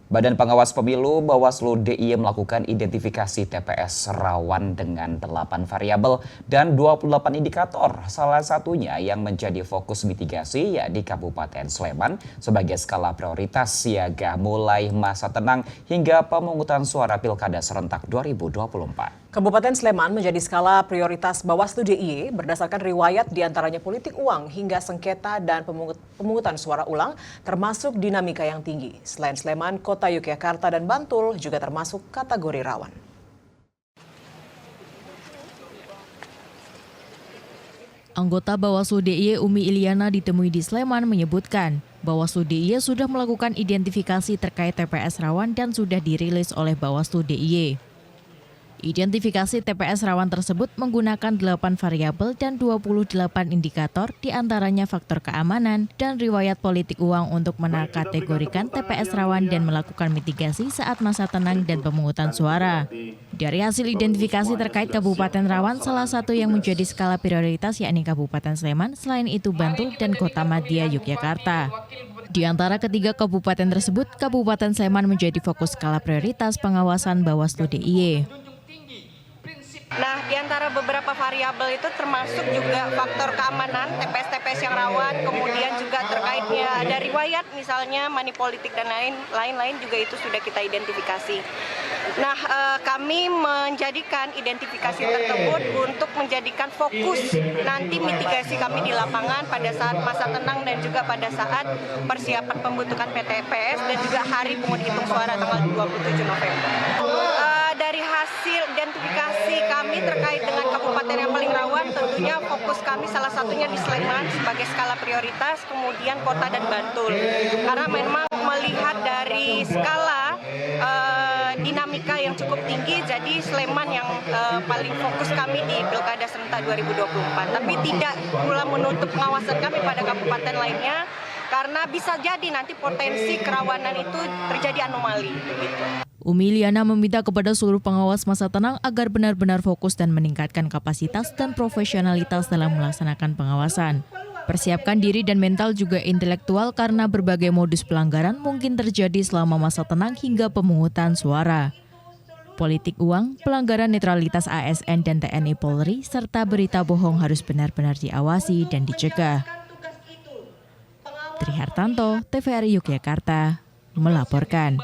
Badan Pengawas Pemilu Bawaslu DIY melakukan identifikasi TPS rawan dengan 8 variabel dan 28 indikator. Salah satunya yang menjadi fokus mitigasi yakni Kabupaten Sleman sebagai skala prioritas siaga mulai masa tenang hingga pemungutan suara Pilkada serentak 2024. Kabupaten Sleman menjadi skala prioritas Bawaslu DIY berdasarkan riwayat diantaranya politik uang hingga sengketa dan pemungutan suara ulang termasuk dinamika yang tinggi. Selain Sleman, Kota Yogyakarta dan Bantul juga termasuk kategori rawan. Anggota Bawaslu DIY Umi Iliana ditemui di Sleman menyebutkan Bawaslu DIY sudah melakukan identifikasi terkait TPS rawan dan sudah dirilis oleh Bawaslu DIY. Identifikasi TPS rawan tersebut menggunakan 8 variabel dan 28 indikator, diantaranya faktor keamanan dan riwayat politik uang untuk menakategorikan TPS rawan dan melakukan mitigasi saat masa tenang dan pemungutan suara. Dari hasil identifikasi terkait Kabupaten Rawan, salah satu yang menjadi skala prioritas yakni Kabupaten Sleman, selain itu Bantul dan Kota Madya Yogyakarta. Di antara ketiga kabupaten tersebut, Kabupaten Sleman menjadi fokus skala prioritas pengawasan Bawaslu DIY. Nah, di antara beberapa variabel itu termasuk juga faktor keamanan, TPS-TPS yang rawan, kemudian juga terkaitnya ada riwayat misalnya money politik dan lain-lain juga itu sudah kita identifikasi. Nah, kami menjadikan identifikasi tersebut untuk menjadikan fokus nanti mitigasi kami di lapangan pada saat masa tenang dan juga pada saat persiapan pembentukan PTPS dan juga hari pemungutan suara tanggal 27 November. Dari hasil identifikasi kami terkait dengan kabupaten yang paling rawan, tentunya fokus kami salah satunya di Sleman sebagai skala prioritas, kemudian Kota dan Bantul. Karena memang melihat dari skala dinamika yang cukup tinggi, jadi Sleman yang paling fokus kami di Pilkada serentak 2024. Tapi tidak pula menutup pengawasan kami pada kabupaten lainnya, karena bisa jadi nanti potensi kerawanan itu terjadi anomali. Begitu. Umi Iliana meminta kepada seluruh pengawas masa tenang agar benar-benar fokus dan meningkatkan kapasitas dan profesionalitas dalam melaksanakan pengawasan. Persiapkan diri dan mental juga intelektual karena berbagai modus pelanggaran mungkin terjadi selama masa tenang hingga pemungutan suara. Politik uang, pelanggaran netralitas ASN dan TNI Polri, serta berita bohong harus benar-benar diawasi dan dicegah. Trihartanto, TVRI Yogyakarta, melaporkan.